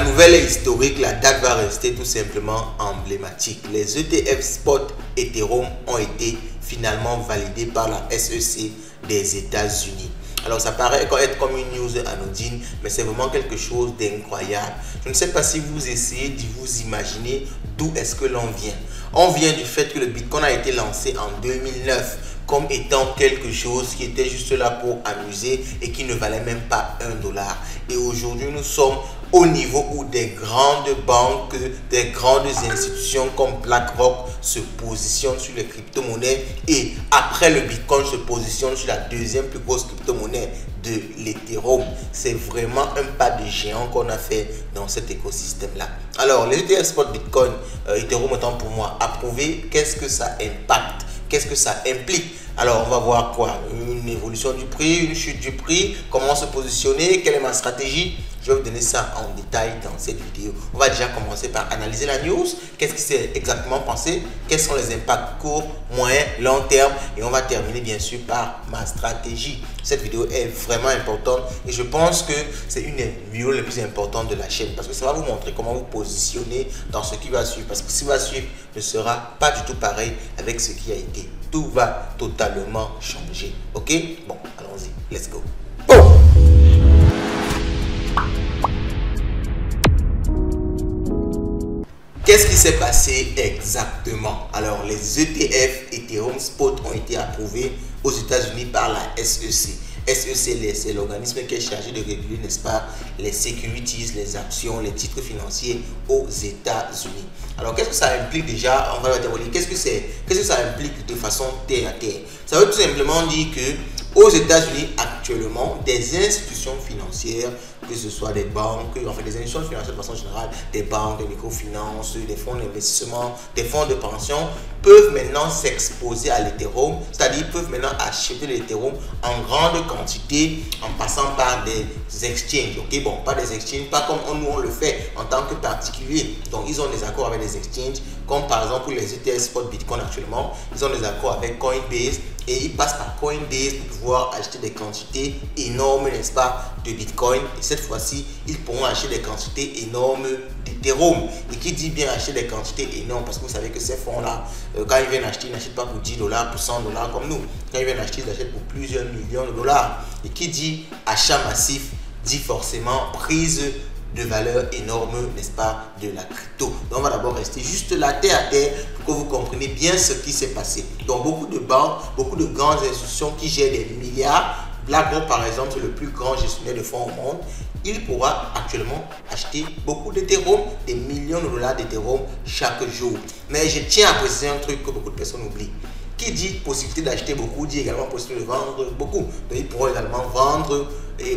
La nouvelle est historique, la date va rester tout simplement emblématique. Les ETF Spot Ethereum ont été finalement validés par la SEC des États-Unis. Alors ça paraît être comme une news anodine, mais c'est vraiment quelque chose d'incroyable. Je ne sais pas si vous essayez de vous imaginer d'où est-ce que l'on vient. On vient du fait que le Bitcoin a été lancé en 2009 comme étant quelque chose qui était juste là pour amuser et qui ne valait même pas $1. Et aujourd'hui, nous sommes au niveau où des grandes banques, des grandes institutions comme BlackRock se positionnent sur les crypto-monnaies et après le Bitcoin se positionne sur la deuxième plus grosse crypto-monnaie de l'Ethereum. C'est vraiment un pas de géant qu'on a fait dans cet écosystème-là. Alors, les ETF Spot Bitcoin, Ethereum étant pour moi approuvé, qu'est-ce que ça impacte? Qu'est-ce que ça implique? Alors, on va voir quoi? Une évolution du prix, une chute du prix, comment se positionner, quelle est ma stratégie? Je vais vous donner ça en détail dans cette vidéo. On va déjà commencer par analyser la news. Qu'est-ce qui s'est exactement passé? Quels sont les impacts court, moyen, long terme? Et on va terminer bien sûr par ma stratégie. Cette vidéo est vraiment importante et je pense que c'est une des vidéos les plus importantes de la chaîne parce que ça va vous montrer comment vous positionner dans ce qui va suivre. Parce que ce qui va suivre ne sera pas du tout pareil avec ce qui a été. Tout va totalement changer. Ok? Bon, allons-y. Let's go. Boom! Qu'est-ce qui s'est passé exactement? Alors, les ETF Ethereum Spot ont été approuvés aux États-Unis par la SEC. SEC, c'est l'organisme qui est chargé de réguler, n'est-ce pas, les securities, les actions, les titres financiers aux États-Unis. Alors, qu'est-ce que ça implique déjà? On va le dévoiler. Qu'est-ce que ça implique de façon terre à terre? Ça veut tout simplement dire que aux États-Unis, actuellement, des institutions financières, que ce soit des banques, enfin des institutions financières de façon générale, des banques, des microfinances, des fonds d'investissement, des fonds de pension, peuvent maintenant s'exposer à l'Ethereum, c'est-à-dire peuvent maintenant acheter l'Ethereum en grande quantité en passant par des exchanges. Ok, bon, pas des exchanges, pas comme nous on le fait en tant que particulier. Donc, ils ont des accords avec des exchanges, comme par exemple pour les ETF Spot Bitcoin actuellement, ils ont des accords avec Coinbase et ils passent par Coinbase pour pouvoir acheter des quantités énormes, n'est-ce pas, de Bitcoin. Et cette fois-ci, ils pourront acheter des quantités énormes d'Ethereum. Et qui dit bien acheter des quantités énormes, parce que vous savez que ces fonds-là, quand ils viennent acheter, ils n'achètent pas pour $10, pour $100 comme nous. Quand ils viennent acheter, ils achètent pour plusieurs millions de dollars. Et qui dit achat massif, dit forcément prise de valeur énorme, n'est-ce pas, de la crypto. Donc, on va d'abord rester juste là, terre à terre, pour que vous compreniez bien ce qui s'est passé. Donc, beaucoup de banques, beaucoup de grandes institutions qui gèrent des milliards. BlackRock, par exemple, c'est le plus grand gestionnaire de fonds au monde. Il pourra actuellement acheter beaucoup d'Ethereum, des millions de dollars d'Ethereum chaque jour. Mais je tiens à préciser un truc que beaucoup de personnes oublient. Qui dit possibilité d'acheter beaucoup, dit également possibilité de vendre beaucoup. Donc, ils pourront également vendre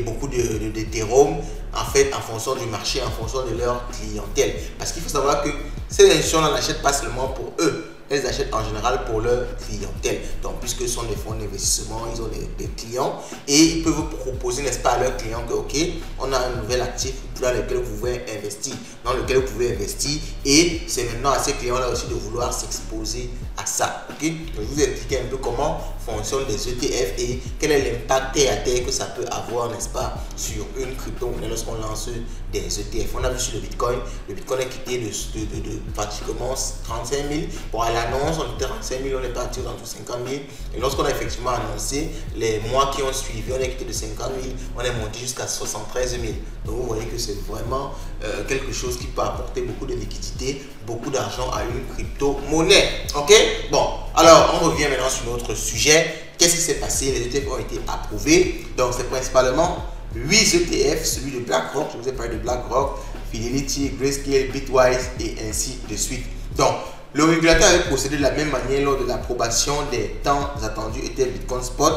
beaucoup d'Ethereum en fait en fonction du marché, en fonction de leur clientèle. Parce qu'il faut savoir que ces institutions-là n'achètent pas seulement pour eux. Elles achètent en général pour leur clientèle. Donc, puisque ce sont des fonds d'investissement, ils ont des clients et ils peuvent vous proposer, n'est-ce pas, à leurs clients que, ok, on a un nouvel actif dans lequel vous pouvez investir, et c'est maintenant à ces clients-là aussi de vouloir s'exposer à ça. Ok, je vais vous expliquer un peu comment fonctionnent les ETF et quel est l'impact terre à terre que ça peut avoir, n'est-ce pas, sur une crypto-monnaie lorsqu'on lance des ETF. On a vu sur le Bitcoin est quitté de pratiquement 35 000. Bon, à l'annonce, on était 35 000, on est parti dans tous 50 000. Et lorsqu'on a effectivement annoncé, les mois qui ont suivi, on est quitté de 50 000, on est monté jusqu'à 73 000. Donc, vous voyez que c'est vraiment quelque chose qui peut apporter beaucoup de liquidité, beaucoup d'argent à une crypto-monnaie. Ok? Bon, alors on revient maintenant sur notre sujet. Qu'est-ce qui s'est passé? Les ETF ont été approuvés. Donc, c'est principalement 8 ETF, celui de BlackRock, je vous ai parlé de BlackRock, Fidelity, Grayscale, Bitwise et ainsi de suite. Donc, le régulateur avait procédé de la même manière lors de l'approbation des tant attendus ETF Bitcoin Spot.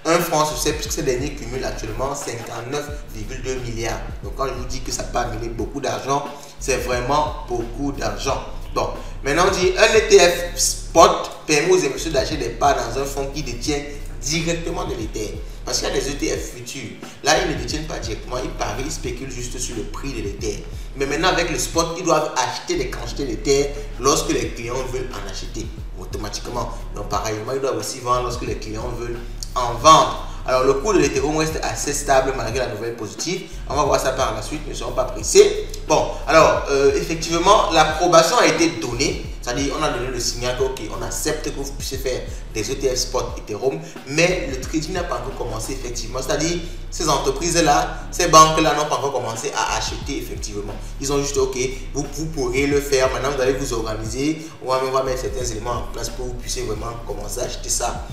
Un franc sur 7, puisque ces derniers cumulent actuellement 59,2 milliards. Donc, quand je vous dis que ça peut amener beaucoup d'argent, c'est vraiment beaucoup d'argent. Bon, maintenant on dit un ETF Spot permet aux émetteurs d'acheter des parts dans un fonds qui détient directement de l'Ether. Parce qu'il y a des ETF futurs. Là, ils ne détiennent pas directement, ils parient, ils spéculent juste sur le prix de l'Ether. Mais maintenant, avec le spot, ils doivent acheter des quantités d'Ether lorsque les clients veulent en acheter automatiquement. Donc, pareillement, ils doivent aussi vendre lorsque les clients veulent en vendre. Alors, le cours de l'Ethereum reste assez stable malgré la nouvelle positive. On va voir ça par la suite, ne serons pas pressés. Bon, alors, effectivement, l'approbation a été donnée. C'est-à-dire, on a donné le signal que, ok, on accepte que vous puissiez faire des ETF spot Ethereum, mais le trading n'a pas encore commencé, effectivement. C'est-à-dire, ces entreprises-là, ces banques-là n'ont pas encore commencé à acheter, effectivement. Ils ont juste, ok, vous pourrez le faire. Maintenant, vous allez vous organiser. On va mettre certains éléments en place pour que vous puissiez vraiment commencer à acheter ça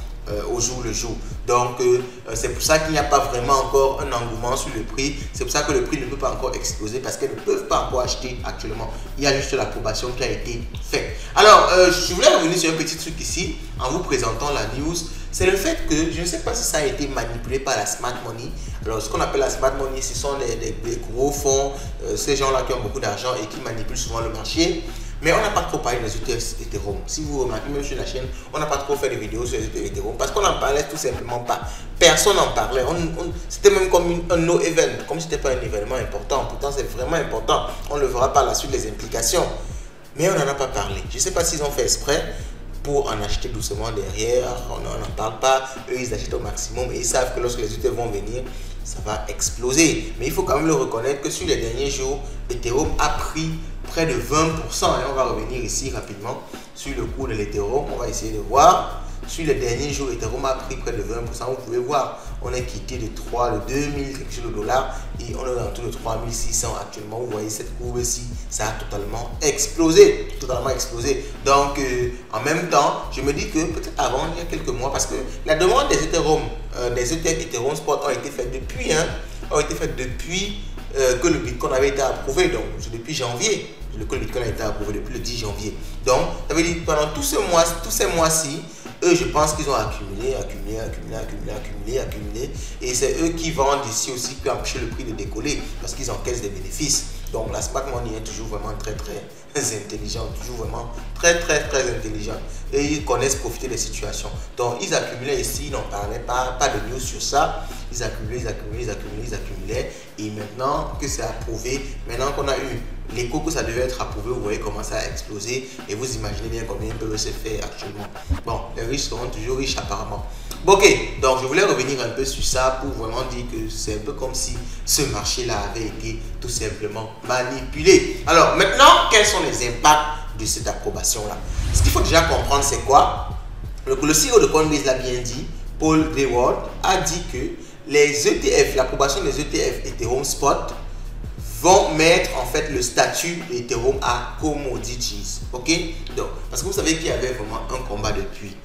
au jour le jour. Donc c'est pour ça qu'il n'y a pas vraiment encore un engouement sur le prix. C'est pour ça que le prix ne peut pas encore exploser, parce qu'elles ne peuvent pas encore acheter actuellement. Il y a juste l'approbation qui a été faite. Alors je voulais revenir sur un petit truc ici en vous présentant la news. C'est le fait que je ne sais pas si ça a été manipulé par la smart money. Alors ce qu'on appelle la smart money, ce sont des gros fonds, ces gens là qui ont beaucoup d'argent et qui manipulent souvent le marché. Mais on n'a pas trop parlé des ETF Ethereum. Si vous remarquez, même sur la chaîne, on n'a pas trop fait de vidéos sur les ETF Ethereum parce qu'on n'en parlait tout simplement pas. Personne n'en parlait. C'était même comme un no event, comme si ce n'était pas un événement important. Pourtant, c'est vraiment important. On le verra par la suite, les implications. Mais on n'en a pas parlé. Je ne sais pas s'ils ont fait exprès pour en acheter doucement derrière. On n'en parle pas. Eux, ils achètent au maximum et ils savent que lorsque les ETF vont venir, ça va exploser. Mais il faut quand même le reconnaître que sur les derniers jours, Ethereum a pris près de 20%. Et on va revenir ici rapidement sur le cours de l'Ethereum. On va essayer de voir. Sur les derniers jours, Ethereum a pris près de 20%. Vous pouvez voir, on est quitté de 2000 quelque chose de dollars et on est autour de 3600 actuellement. Vous voyez cette courbe-ci, ça a totalement explosé. Totalement explosé. Donc, en même temps, je me dis que peut-être avant, il y a quelques mois, parce que la demande des Ethereum, des ETF Ethereum Spot ont été faites depuis, que le Bitcoin avait été approuvé, donc depuis janvier. Que le Bitcoin a été approuvé depuis le 10 janvier. Donc, ça veut dire que pendant tous ces mois-ci, eux, je pense qu'ils ont accumulé. Et c'est eux qui vendent ici aussi, qui empêchent le prix de décoller parce qu'ils encaissent des bénéfices. Donc, la smart money est toujours vraiment très intelligente, toujours vraiment très intelligente. Et ils connaissent profiter des situations. Donc, ils accumulaient ici, ils n'en parlaient pas de news sur ça. Ils accumulaient. Et maintenant que c'est approuvé, maintenant qu'on a eu l'écho que ça devait être approuvé, vous voyez comment ça a explosé. Et vous imaginez bien combien ils peuvent se faire actuellement. Bon, les riches seront toujours riches apparemment. Bon, ok, donc je voulais revenir un peu sur ça pour vraiment dire que c'est un peu comme si ce marché-là avait été tout simplement manipulé. Alors maintenant, quels sont les impacts de cette approbation-là? Ce qu'il faut déjà comprendre, c'est quoi? Le CEO de Coinbase l'a bien dit, Paul Grewal a dit que les ETF, l'approbation des ETF Ethereum Spot vont mettre en fait le statut d'Ethereum à commodities. Ok? Donc, parce que vous savez qu'il y avait vraiment un combat depuis.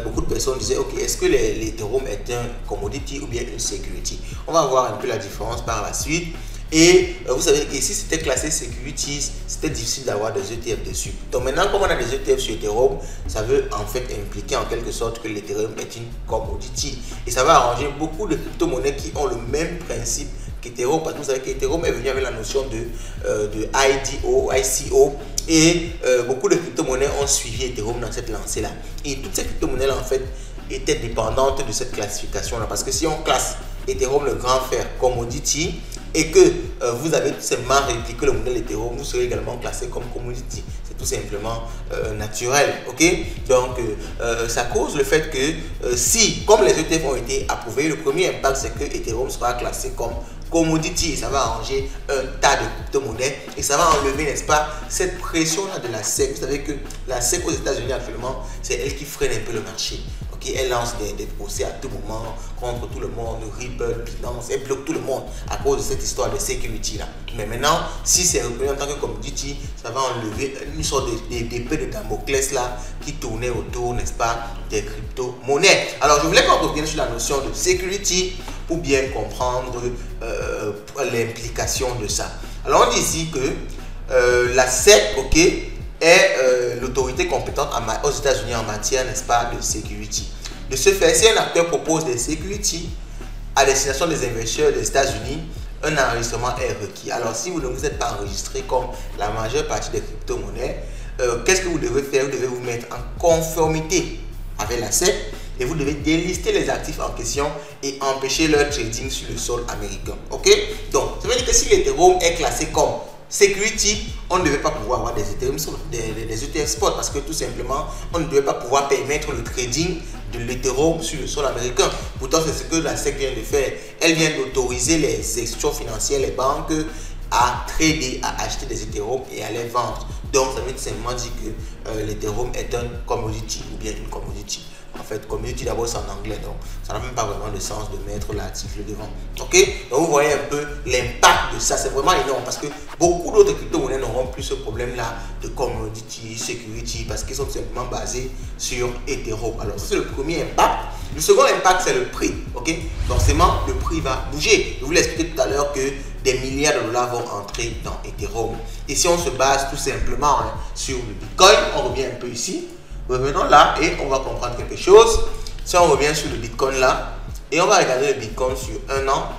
Beaucoup de personnes disaient, ok, est-ce que l'Ethereum est un commodity ou bien une security? On va voir un peu la différence par la suite. Et vous savez que si c'était classé securities, c'était difficile d'avoir des ETF dessus. Donc maintenant, comme on a des ETF sur Ethereum, ça veut en fait impliquer en quelque sorte que l'Ethereum est une commodity. Et ça va arranger beaucoup de crypto-monnaies qui ont le même principe qu'Ethereum, parce que vous savez qu'Ethereum est venu avec la notion de ICO, et beaucoup de crypto-monnaies ont suivi Ethereum dans cette lancée-là. Et toutes ces crypto-monnaies-là, en fait, étaient dépendantes de cette classification-là, parce que si on classe Ethereum, le grand fer, commodity, et que vous avez tout simplement répliqué le modèle Ethereum, vous serez également classé comme commodity. C'est tout simplement naturel, ok? Donc, ça cause le fait que si, comme les ETF ont été approuvés, le premier impact, c'est que Ethereum sera classé comme commodity. Ça va arranger un tas de crypto-monnaies et ça va enlever, n'est-ce pas, cette pression-là de la SEC. Vous savez que la SEC aux États-Unis actuellement, c'est elle qui freine un peu le marché. Elle lance des procès à tout moment contre tout le monde, Ripple, Binance, elle bloque tout le monde à cause de cette histoire de security là. Mais maintenant, si c'est reconnu en tant que commodity, ça va enlever une sorte d'épée de Damoclès là qui tournait autour, n'est-ce pas, des crypto-monnaies. Alors, je voulais qu'on revienne sur la notion de security pour bien comprendre l'implication de ça. Alors, on dit ici que la SEC, ok, est l'autorité compétente aux États-Unis en matière, n'est-ce pas, de security. De ce fait, si un acteur propose des security à destination des investisseurs des États-Unis, un enregistrement est requis. Alors, si vous ne vous êtes pas enregistré comme la majeure partie des crypto-monnaies, qu'est-ce que vous devez faire? Vous devez vous mettre en conformité avec la SEC et vous devez délister les actifs en question et empêcher leur trading sur le sol américain. Ok? Donc, ça veut dire que si l'Ethereum est classé comme security, on ne devait pas pouvoir avoir des ETF spot parce que tout simplement, on ne devait pas pouvoir permettre le trading de l'Ethereum sur le sol américain. Pourtant, c'est ce que la SEC vient de faire. Elle vient d'autoriser les institutions financières, les banques à trader, à acheter des Ethereum et à les vendre. Donc ça veut tout simplement dire que l'Ethereum est un commodity ou bien une commodity. En fait, commodity d'abord c'est en anglais, donc ça n'a même pas vraiment de sens de mettre l'article devant. Ok, donc vous voyez un peu l'impact de ça, c'est vraiment énorme parce que beaucoup d'autres crypto-monnaies n'auront plus ce problème-là de commodity, security, parce qu'ils sont simplement basés sur Ethereum. Alors, ça c'est le premier impact. Le second impact, c'est le prix. Ok, forcément, le prix va bouger. Je vous l'ai expliqué tout à l'heure que des milliards de dollars vont entrer dans Ethereum. Et si on se base tout simplement sur le Bitcoin, on revient un peu ici. Revenons là et on va comprendre quelque chose. Si on revient sur le Bitcoin là et on va regarder le Bitcoin sur un an,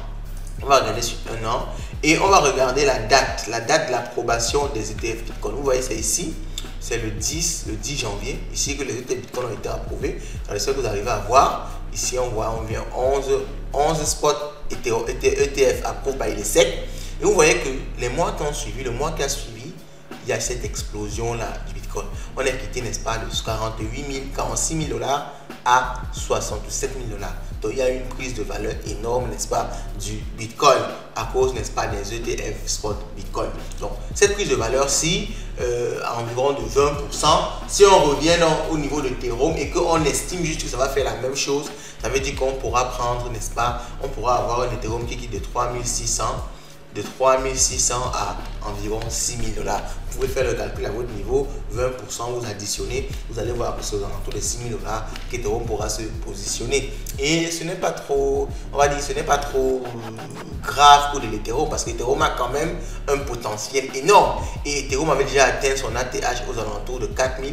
on va regarder sur un an et on va regarder la date de l'approbation des ETF Bitcoin. Vous voyez, c'est ici, c'est le 10 janvier, ici que les ETF Bitcoin ont été approuvés. Dans les seuls que vous arrivez à voir, ici on voit, on vient 11 spots ETF approuvés par les SEC. Et vous voyez que les mois qui ont suivi, le mois qui a suivi, il y a cette explosion là du Bitcoin. On est quitté, n'est-ce pas, de 46 000 dollars à 67 000 dollars. Donc il y a une prise de valeur énorme, n'est-ce pas, du Bitcoin à cause, n'est-ce pas, des ETF spot Bitcoin. Donc cette prise de valeur, si à environ de 20%, si on revient au niveau de Ethereum et qu'on estime juste que ça va faire la même chose, ça veut dire qu'on pourra prendre, n'est-ce pas, on pourra avoir un Ethereum qui quitte de 3600 à environ 6 000 dollars. Vous pouvez faire le calcul à votre niveau, 20%, vous additionnez, vous allez voir que c'est aux alentours de 6 000 dollars qu'Ethereum pourra se positionner. Et ce n'est pas trop, on va dire, ce n'est pas trop grave pour de l'Ethereum parce qu'Ethereum a quand même un potentiel énorme. Et Ethereum avait déjà atteint son ATH aux alentours de 4 000.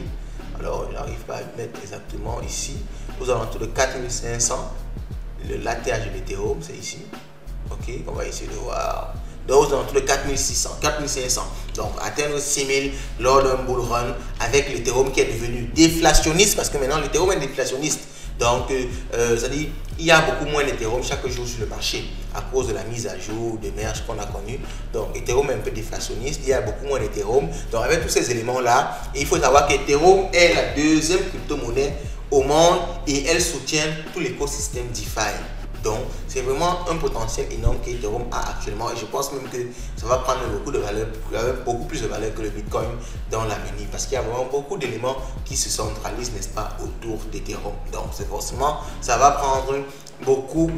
Alors, je n'arrive pas à le mettre exactement ici. Aux alentours de 4 500. L'ATH de l'Ethereum, c'est ici. Ok, on va essayer de voir. Donc, aux alentours de 4600, 4500. Donc, atteindre 6000 lors d'un bull run avec l'Ethereum qui est devenu déflationniste parce que maintenant l'Ethereum est déflationniste. Donc, c'est-à-dire il y a beaucoup moins d'Ethereum chaque jour sur le marché à cause de la mise à jour de merge qu'on a connu. Donc, Ethereum est un peu déflationniste, il y a beaucoup moins d'Ethereum. Donc, avec tous ces éléments-là, il faut savoir qu'Ethereum est la deuxième crypto-monnaie au monde et elle soutient tout l'écosystème DeFi. Donc, c'est vraiment un potentiel énorme qu'Ethereum a actuellement et je pense même que ça va prendre beaucoup de valeur, beaucoup plus de valeur que le Bitcoin dans l'avenir parce qu'il y a vraiment beaucoup d'éléments qui se centralisent, n'est-ce pas, autour d'Ethereum. Donc, c'est forcément, ça va prendre beaucoup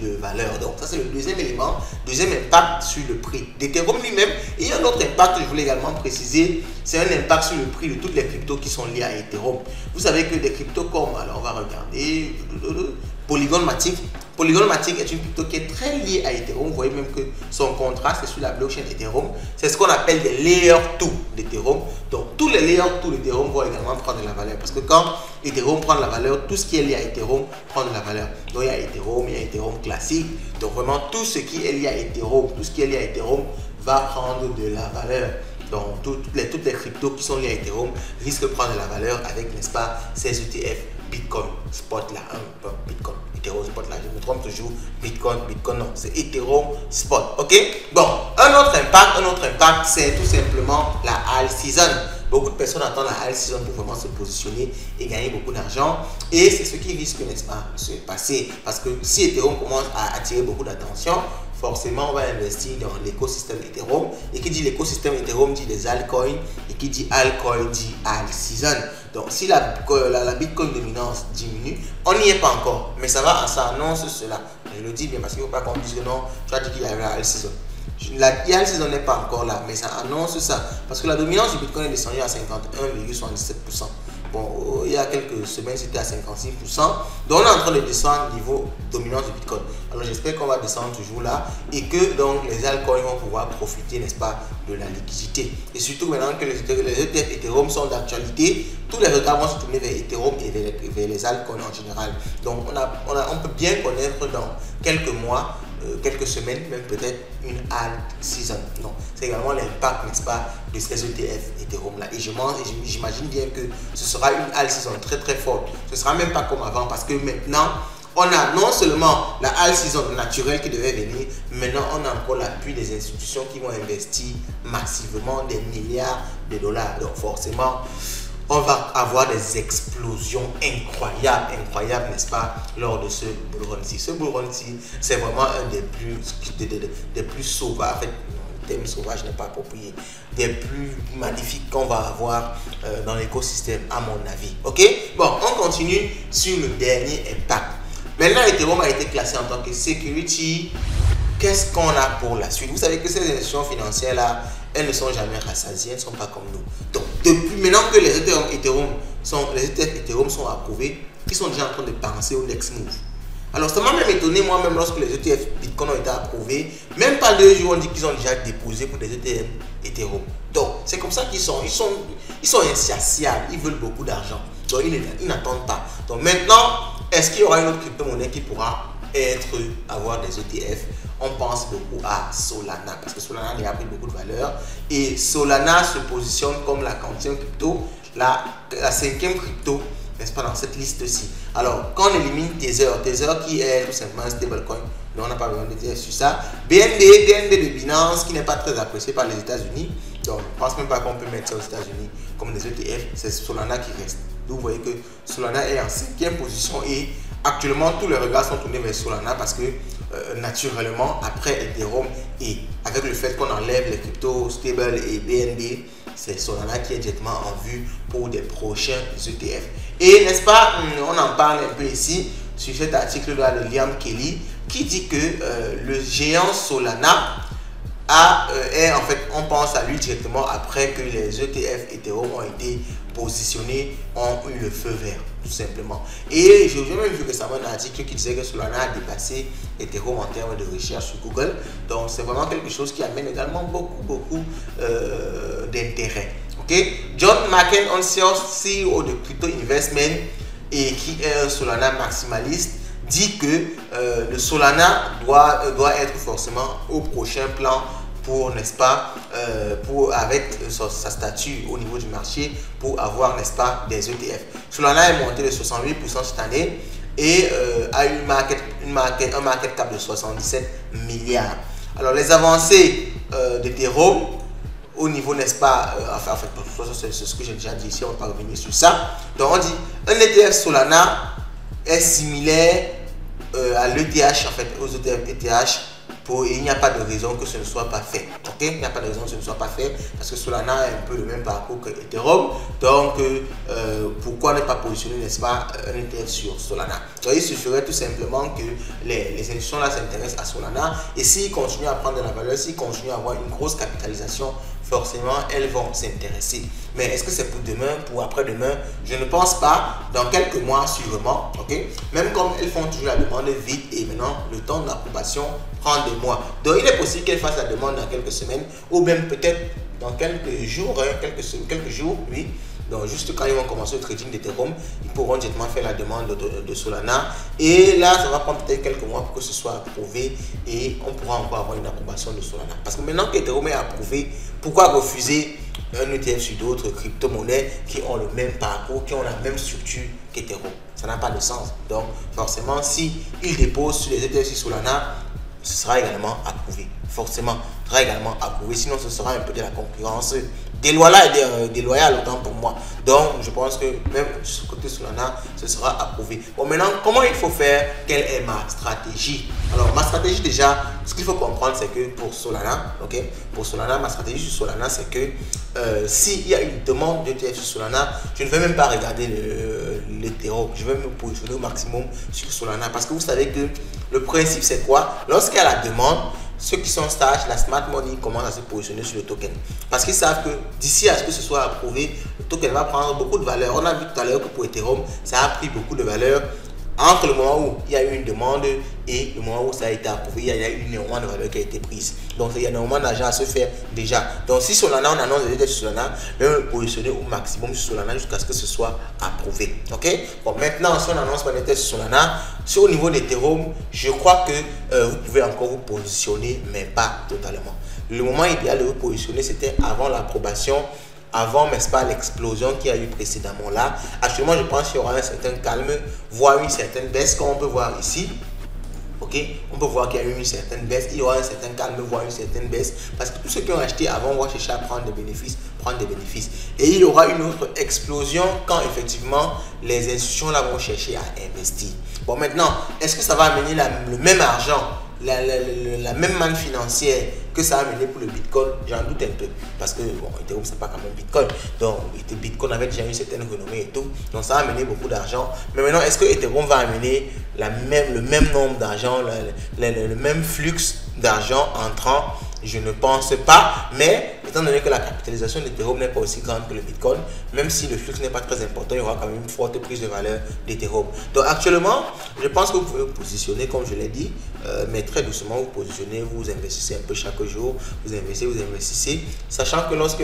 de valeur. Donc, ça, c'est le deuxième élément, deuxième impact sur le prix d'Ethereum lui-même. Et il y a un autre impact que je voulais également préciser, c'est un impact sur le prix de toutes les cryptos qui sont liées à Ethereum. Vous savez que des cryptos comme, alors on va regarder, Polygon Matic. Polygon Matic est une crypto qui est très liée à Ethereum. Vous voyez même que son contrat, c'est sur la blockchain Ethereum. C'est ce qu'on appelle des layer 2 d'Ethereum. Donc, tous les layer 2 d'Ethereum vont également prendre de la valeur. Parce que quand Ethereum prend de la valeur, tout ce qui est lié à Ethereum prend de la valeur. Donc, il y a Ethereum, il y a Ethereum classique. Donc, vraiment, tout ce qui est lié à Ethereum, tout ce qui est lié à Ethereum va prendre de la valeur. Donc, toutes les cryptos qui sont liées à Ethereum risquent de prendre de la valeur avec, n'est-ce pas, ces ETF Bitcoin Spot là, Bitcoin, Ethereum Spot là, je me trompe toujours, Bitcoin non, c'est Ethereum Spot, ok. Bon, un autre impact, c'est tout simplement la alt season. Beaucoup de personnes attendent la alt season pour vraiment se positionner et gagner beaucoup d'argent et c'est ce qui risque, n'est-ce pas, de se passer parce que si Ethereum commence à attirer beaucoup d'attention, forcément on va investir dans l'écosystème Ethereum et qui dit l'écosystème Ethereum dit les altcoins et qui dit altcoin dit alt season. Donc si la Bitcoin dominance diminue, on n'y est pas encore, mais ça annonce cela. Je le dis bien parce qu'il ne faut pas qu'on dise que non, tu as dit qu'il y avait la alt season. La alt season n'est pas encore là, mais ça annonce ça parce que la dominance du Bitcoin est descendue à 51,77%. Bon, il y a quelques semaines, c'était à 56%. Donc, on est en train de descendre au niveau dominance du Bitcoin. Alors, j'espère qu'on va descendre toujours là et que donc les altcoins vont pouvoir profiter, n'est-ce pas, de la liquidité. Et surtout maintenant que les ETF Ethereum sont d'actualité, tous les regards vont se tourner vers Ethereum et vers les altcoins en général. Donc, on peut bien connaître dans quelques mois, quelques semaines, même peut-être une alt season. Donc, c'est également l'impact, n'est-ce pas, de ces ETF Ethereum là. Et j'imagine bien que ce sera une alt season très très forte. Ce sera même pas comme avant parce que maintenant, on a non seulement la alt season naturelle qui devait venir, maintenant on a encore l'appui des institutions qui vont investir massivement des milliards de dollars. Donc, forcément, on va avoir des explosions incroyables, n'est-ce pas, lors de ce bull run-ci. Ce bull run-ci, c'est vraiment un des plus sauvages, en fait, thème sauvage n'est pas approprié, des plus magnifiques qu'on va avoir dans l'écosystème, à mon avis. Ok, bon, on continue sur le dernier impact. Maintenant, Ethereum a été classé en tant que security. Qu'est-ce qu'on a pour la suite? Vous savez que ces institutions financières-là, elles ne sont jamais rassasiées, elles ne sont pas comme nous. Donc, depuis maintenant que les ETF Ethereum sont approuvés, ils sont déjà en train de penser au next move. Alors, ça m'a même étonné moi-même lorsque les ETF Bitcoin ont été approuvés. Même pas 2 jours, on dit qu'ils ont déjà déposé pour des ETF Ethereum. Donc, c'est comme ça qu'ils sont. Ils sont insatiables. Ils veulent beaucoup d'argent. Donc, ils n'attendent pas. Donc, maintenant, est-ce qu'il y aura une autre crypto-monnaie qui pourra avoir des ETF? On pense beaucoup à Solana parce que Solana a pris beaucoup de valeur et Solana se positionne comme la 40e crypto, la 5e crypto, n'est-ce pas, dans cette liste-ci. Alors, quand on élimine Tether qui est tout simplement un stablecoin, mais on n'a pas besoin de dire sur ça. BNB de Binance qui n'est pas très apprécié par les États-Unis, donc je ne pense même pas qu'on peut mettre ça aux États-Unis comme des ETF, c'est Solana qui reste. Donc vous voyez que Solana est en 5e position et actuellement tous les regards sont tournés vers Solana parce que naturellement après Ethereum et avec le fait qu'on enlève les cryptos stable et BNB, c'est Solana qui est directement en vue pour des prochains ETF. Et n'est-ce pas, on en parle un peu ici sur cet article-là de Liam Kelly qui dit que le géant Solana en fait, on pense à lui directement après que les ETF Ethereum ont été positionnés, ont eu le feu vert, tout simplement. Et j'ai même vu récemment un article qui disait que Solana a dépassé Ethereum en termes de recherche sur Google. Donc, c'est vraiment quelque chose qui amène également beaucoup d'intérêt. Ok, John McEntee, CEO de Crypto Investment et qui est un Solana maximaliste, dit que le Solana doit être forcément au prochain plan pour, n'est-ce pas, avec sa statue au niveau du marché pour avoir, n'est-ce pas, des ETF. Solana est monté de 68% cette année et a eu un market cap de 77 milliards. Alors les avancées d'Ethereum au niveau, n'est-ce pas, c'est ce que j'ai déjà dit ici, on va pas revenir sur ça. Donc on dit un ETF Solana est similaire à l'ETH, en fait, aux ETF ETH, et il n'y a pas de raison que ce ne soit pas fait. Ok, il n'y a pas de raison que ce ne soit pas fait parce que Solana est un peu le même parcours que Ethereum. Donc, pourquoi ne pas positionner, n'est-ce pas, un ETF sur Solana? Donc, il suffirait tout simplement que les institutions là s'intéressent à Solana et s'ils continuent à prendre de la valeur, s'ils continuent à avoir une grosse capitalisation, forcément, elles vont s'intéresser. Mais est-ce que c'est pour demain, pour après-demain? Je ne pense pas. Dans quelques mois, sûrement. Ok. Même comme elles font toujours la demande vite et maintenant, le temps d'approbation prend des mois. Donc, il est possible qu'elles fassent la demande dans quelques semaines ou même peut-être dans quelques jours, quelques jours, oui. Donc, juste quand ils vont commencer le trading d'Ethereum, ils pourront directement faire la demande de Solana. Et là, ça va prendre peut-être quelques mois pour que ce soit approuvé et on pourra encore avoir une approbation de Solana. Parce que maintenant qu'Ethereum est approuvé, pourquoi refuser un ETF sur d'autres crypto-monnaies qui ont le même parcours, qui ont la même structure qu'Ethereum? Ça n'a pas de sens. Donc, forcément, si ils déposent sur les ETF sur Solana, ce sera également approuvé. Forcément, ce sera également approuvé. Sinon, ce sera un peu de la concurrence déloyale autant pour moi. Donc, je pense que même de ce côté Solana, ce sera approuvé. Bon, maintenant, comment il faut faire? Quelle est ma stratégie? Alors, ma stratégie déjà, ce qu'il faut comprendre, c'est que pour Solana, ok, pour Solana, ma stratégie sur Solana, c'est que s'il y a une demande d'ETF sur Solana, je ne vais même pas regarder l'Ethereum. Je vais me positionner au maximum sur Solana parce que vous savez que le principe, c'est quoi? Lorsqu'il y a la demande, ceux qui sont stages, la smart money commence à se positionner sur le token parce qu'ils savent que d'ici à ce que ce soit approuvé, le token va prendre beaucoup de valeur. On a vu tout à l'heure que pour Ethereum, ça a pris beaucoup de valeur entre le moment où il y a eu une demande et le moment où ça a été approuvé. Il y a eu énormément de valeur qui a été prise. Donc il y a énormément d'argent à se faire déjà. Donc si Solana, on annonce des ETF sur Solana, on va me positionner au maximum sur Solana jusqu'à ce que ce soit approuvé. Ok. Bon, maintenant si on annonce pas des ETF sur Solana, sur au niveau d'Ethereum, je crois que vous pouvez encore vous positionner, mais pas totalement. Le moment idéal de vous positionner, c'était avant l'approbation, avant, n'est-ce pas, l'explosion qu'il y a eu précédemment là. Actuellement, je pense qu'il y aura un certain calme, voire une certaine baisse, comme on peut voir ici. Ok, on peut voir qu'il y a eu une certaine baisse, il y aura un certain calme, voire une certaine baisse, parce que tous ceux qui ont acheté avant vont chercher à prendre des bénéfices, Et il y aura une autre explosion quand effectivement les institutions là vont chercher à investir. Bon, maintenant, est-ce que ça va amener le même argent la même manne financière que ça a mené pour le Bitcoin, j'en doute un peu. Parce que bon, Ethereum, c'est pas quand même Bitcoin. Donc, Bitcoin avait déjà une certaine renommée et tout. Donc, ça a amené beaucoup d'argent. Mais maintenant, est-ce que Ethereum va amener le même nombre d'argent, le même flux d'argent entrant? Je ne pense pas, mais étant donné que la capitalisation d'Ethereum n'est pas aussi grande que le Bitcoin, même si le flux n'est pas très important, il y aura quand même une forte prise de valeur d'Ethereum. Donc actuellement, je pense que vous pouvez vous positionner, comme je l'ai dit, mais très doucement vous positionnez, vous investissez un peu chaque jour, vous investissez, sachant que lorsque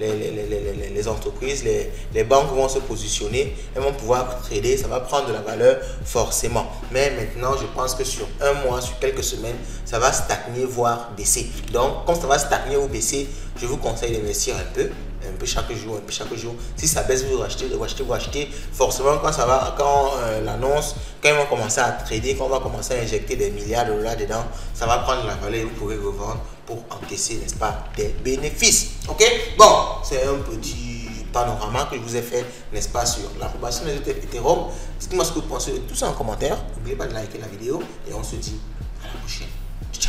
les entreprises, les banques vont se positionner, elles vont pouvoir trader, ça va prendre de la valeur forcément. Mais maintenant, je pense que sur un mois, sur quelques semaines, ça va stagner, voire baisser. Donc, comme ça va stagner ou baisser, je vous conseille d'investir un peu chaque jour, un peu chaque jour. Si ça baisse, vous rachetez, vous achetez. Forcément, quand l'annonce, quand ils vont commencer à trader, quand on va commencer à injecter des milliards de dollars dedans, ça va prendre la valeur et vous pourrez revendre pour encaisser, n'est-ce pas, des bénéfices. Ok? Bon, c'est un petit panorama que je vous ai fait, n'est-ce pas, sur l'approbation des Ethereum. Dites-moi ce que vous pensez de tout ça en commentaire. N'oubliez pas de liker la vidéo et on se dit à la prochaine. Ciao.